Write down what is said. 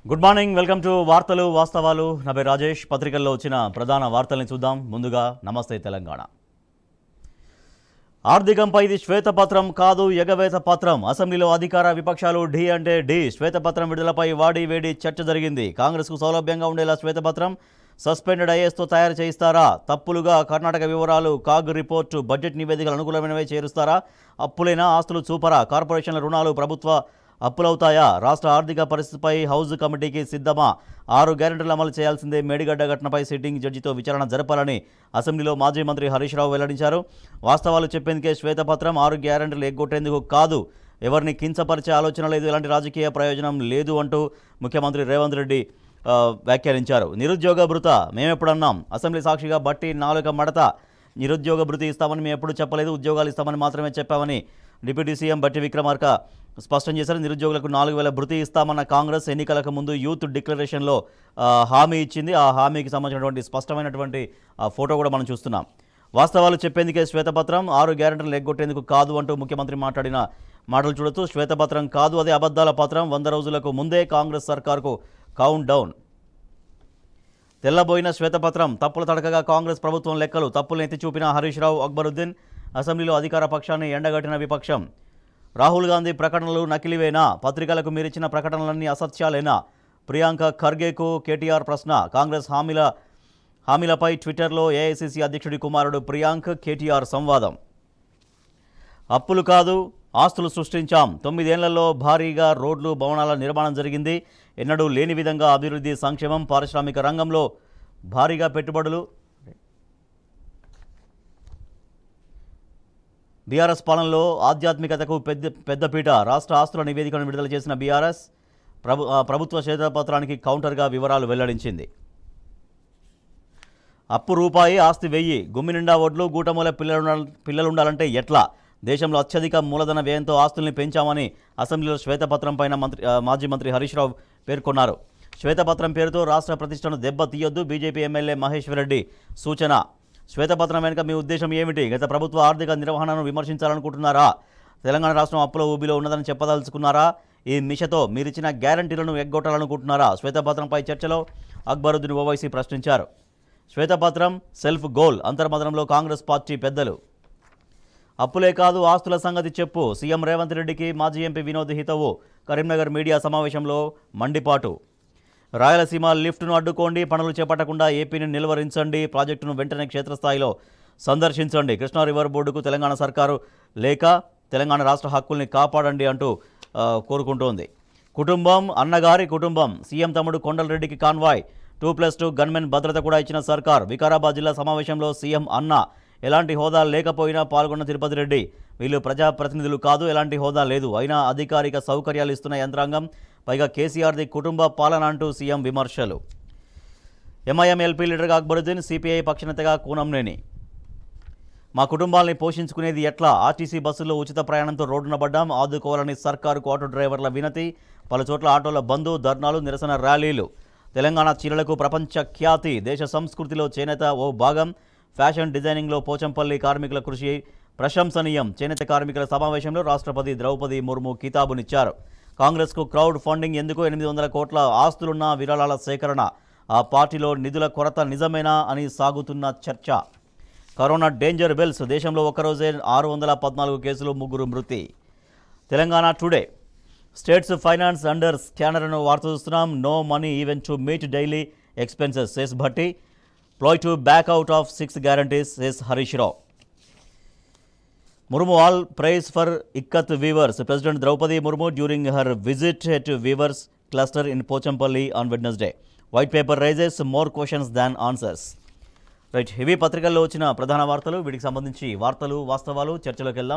Good morning welcome to వార్తలు వాస్తవాలు నా పేరు రాజేష్ పత్రికల్లో వచ్చిన ప్రధాన వార్తల్ని చూద్దాం ముందుగా నమస్తే తెలంగాణ ఆర్థికంపై ఇది శ్వేతపత్రం కాదు ఎగవేత పత్రం అసెంబ్లీలో అధికార విపక్షాలు ఢీ అంటే ఢీ శ్వేతపత్రం విడుదలపై వాడి వేడి చర్చ జరిగింది కాంగ్రెస్కు సౌలభ్యంగా ఉండేలా శ్వేతపత్రం సస్పెండెడ్ ఐఏఎస్తో తయారు చేయిస్తారా తప్పులుగా కర్ణాటక వివరాలు కాగ్ రిపోర్టు బడ్జెట్ నివేదికలు అనుకూలమైనవే చేరుస్తారా అప్పులైనా ఆస్తులు చూపరా కార్పొరేషన్ల రుణాలు ప్రభుత్వ అప్పులవుతాయా రాష్ట్ర ఆర్థిక పరిస్థితిపై హౌజ్ కమిటీకి సిద్ధమా 6 గ్యారెంటీలు అమలు చేయాల్సిందే మేడిగడ్డ ఘటనపై సిట్టింగ్ జడ్జితో విచారణ జరపాలని అసెంబ్లీలో మాజీ మంత్రి హరీష్ రావు వెల్లడించారు వాస్తవాలు చెప్పేందుకే శ్వేతపత్రం 6 గ్యారెంటీలు ఎగ్గొట్టేందుకు కాదు ఎవరిని కించపరిచే ఆలోచన లేదు ఎలాంటి రాజకీయ ప్రయోజనం లేదు అంటూ ముఖ్యమంత్రి రేవంత్ రెడ్డి వ్యాఖ్యానించారు నిరుద్యోగ భృత మేమెప్పుడన్నాం అసెంబ్లీ సాక్షిగా బట్టి నాలుక మడత నిరుద్యోగ భృతి ఇస్తామని మేము ఎప్పుడు చెప్పలేదు ఉద్యోగాలు ఇస్తామని మాత్రమే చెప్పామని డిప్యూటీ సీఎం బట్టి విక్రమార్క స్పష్టం చేశారు నిరుద్యోగులకు 4000 భృతి ఇస్తామన్న కాంగ్రెస్ ఎన్నికలకు ముందు యూత్ డిక్లరేషన్లో హామీ ఇచ్చింది ఆ హామీకి సంబంధించినటువంటి స్పష్టమైనటువంటి ఫోటో కూడా మనం చూస్తున్నాం వాస్తవాలు చెప్పేందుకే శ్వేతపత్రం 6 గ్యారెంటీలు ఎగ్గొట్టేందుకు కాదు అంటూ ముఖ్యమంత్రి మాట్లాడిన మాటలు చూడొచ్చు శ్వేతపత్రం కాదు అదే అబద్ధాల పత్రం 100 రోజులకు ముందే కాంగ్రెస్ సర్కార్కు కౌంట్ డౌన్ తెల్లబోయిన శ్వేతపత్రం తప్పుల తడకగా కాంగ్రెస్ ప్రభుత్వం లెక్కలు తప్పులను ఎత్తి చూపిన హరీష్ రావు అక్బరుద్దీన్ అసెంబ్లీలో అధికార పక్షాన్ని ఎండగట్టిన విపక్షం రాహుల్ గాంధీ ప్రకటనలు నకిలీవేనా పత్రికలకు మీరిచ్చిన ప్రకటనలన్నీ అసత్యాలేనా ప్రియాంక ఖర్గేకు కేటీఆర్ ప్రశ్న కాంగ్రెస్ హామీలపై ట్విట్టర్లో ఏఐసీసీ అధ్యక్షుడి కుమారుడు ప్రియాంక్ కేటీఆర్ సంవాదం అప్పులు కాదు ఆస్తులు సృష్టించాం 9 ఏళ్లలో భారీగా రోడ్లు భవనాల నిర్మాణం జరిగింది ఎన్నడూ లేని విధంగా అభివృద్ధి సంక్షేమం పారిశ్రామిక రంగంలో భారీగా పెట్టుబడులు బీఆర్ఎస్ పాలనలో ఆధ్యాత్మికతకు పెద్దపీట రాష్ట్ర ఆస్తుల నివేదికను విడుదల చేసిన బీఆర్ఎస్ ప్రభుత్వ శ్వేతపత్రానికి కౌంటర్గా వివరాలు వెల్లడించింది అప్పు రూపాయి ఆస్తి 1000 గుమ్మి నిండా ఒడ్లు గూటమూల పిల్లలుండాలంటే ఎట్లా దేశంలో అత్యధిక మూలధన వ్యయంతో ఆస్తుల్ని పెంచామని అసెంబ్లీలో శ్వేతపత్రం పైన మాజీ మంత్రి హరీష్ రావు పేర్కొన్నారు శ్వేతపత్రం పేరుతో రాష్ట్ర ప్రతిష్టను దెబ్బ తీయొద్దు బీజేపీ ఎమ్మెల్యే మహేశ్వర్ రెడ్డి సూచన శ్వేతపత్రం వెనుక మీ ఉద్దేశం ఏమిటి గత ప్రభుత్వ ఆర్థిక నిర్వహణను విమర్శించాలనుకుంటున్నారా తెలంగాణ రాష్ట్రం అప్పుల ఊబిలో ఉన్నదని చెప్పదలుచుకున్నారా ఈ మిషతో మీరిచ్చిన గ్యారంటీలను ఎగ్గొట్టాలనుకుంటున్నారా శ్వేతపత్రంపై చర్చలో అక్బరుద్దీన్ ఓవైసీ ప్రశ్నించారు శ్వేతపత్రం సెల్ఫ్ గోల్ అంతర్మదనంలో కాంగ్రెస్ పార్టీ పెద్దలు అప్పులే కాదు ఆస్తుల సంగతి చెప్పు సీఎం రేవంత్ రెడ్డికి మాజీ ఎంపీ వినోద్ హితవు కరీంనగర్ మీడియా సమావేశంలో మండిపాటు రాయలసీమ లిఫ్ట్ను అడ్డుకోండి పనులు చేపట్టకుండా ఏపీని నిలువరించండి ప్రాజెక్టును వెంటనే క్షేత్రస్థాయిలో సందర్శించండి కృష్ణా రివర్ బోర్డుకు తెలంగాణ సర్కారు లేక తెలంగాణ రాష్ట్ర హక్కుల్ని కాపాడండి అంటూ కోరుకుంటోంది కుటుంబం అన్నగారి కుటుంబం సీఎం తమ్ముడు కొండలరెడ్డికి కాన్వాయ్ 2+2 గన్మెన్ భద్రత కూడా ఇచ్చిన సర్కార్ వికారాబాద్ జిల్లా సమావేశంలో సీఎం అన్న ఎలాంటి హోదా లేకపోయినా పాల్గొన్న తిరుపతి రెడ్డి వీళ్ళు ప్రజాప్రతినిధులు కాదు ఎలాంటి హోదా లేదు అయినా అధికారిక సౌకర్యాలు ఇస్తున్న యంత్రాంగం పైగా కేసీఆర్ది కుటుంబ పాలన అంటూ సీఎం విమర్శలు ఎంఐఎం ఎల్పీ లీడర్గా అక్బరుద్దీన్ సిపిఐ పక్షనేతగా కూనంనేని మా కుటుంబాలని పోషించుకునేది ఎట్లా ఆర్టీసీ బస్సుల్లో ఉచిత ప్రయాణంతో రోడ్డున పడ్డాం ఆదుకోవాలని సర్కారుకు ఆటో డ్రైవర్ల వినతి పలుచోట్ల ఆటోల బంద్ ధర్నాలు నిరసన ర్యాలీలు తెలంగాణ చీరలకు ప్రపంచ ఖ్యాతి దేశ సంస్కృతిలో చేనేత ఓ భాగం ఫ్యాషన్ డిజైనింగ్లో పోచంపల్లి కార్మికుల కృషి ప్రశంసనీయం చేనేత కార్మికుల సమావేశంలో రాష్ట్రపతి ద్రౌపది ముర్ము కితాబునిచ్చారు కాంగ్రెస్కు క్రౌడ్ ఫండింగ్ ఎందుకు 800 కోట్ల ఆస్తులున్న విరాళాల సేకరణ ఆ పార్టీలో నిధుల కొరత నిజమేనా అని సాగుతున్న చర్చ కరోనా డేంజర్ బెల్స్ దేశంలో ఒక్కరోజే 614 కేసులు 3 మృతి Telangana today states finance under స్కానర్ను వార్త చూస్తున్నాం no money even to meet daily expenses సెస్ Bhatti ploy to back out of 6 guarantees, says Harish Rao. Murmu all praise for Ikkat Weavers. President Draupadi Murmu during her visit to Weavers cluster in Pochampalli on Wednesday. White paper raises more questions than answers. Right, heavy patrikallo vachina pradhana vartalu వీటికి సంబంధించి వార్తలు వాస్తవాలు చర్చలోకి వెళ్దాం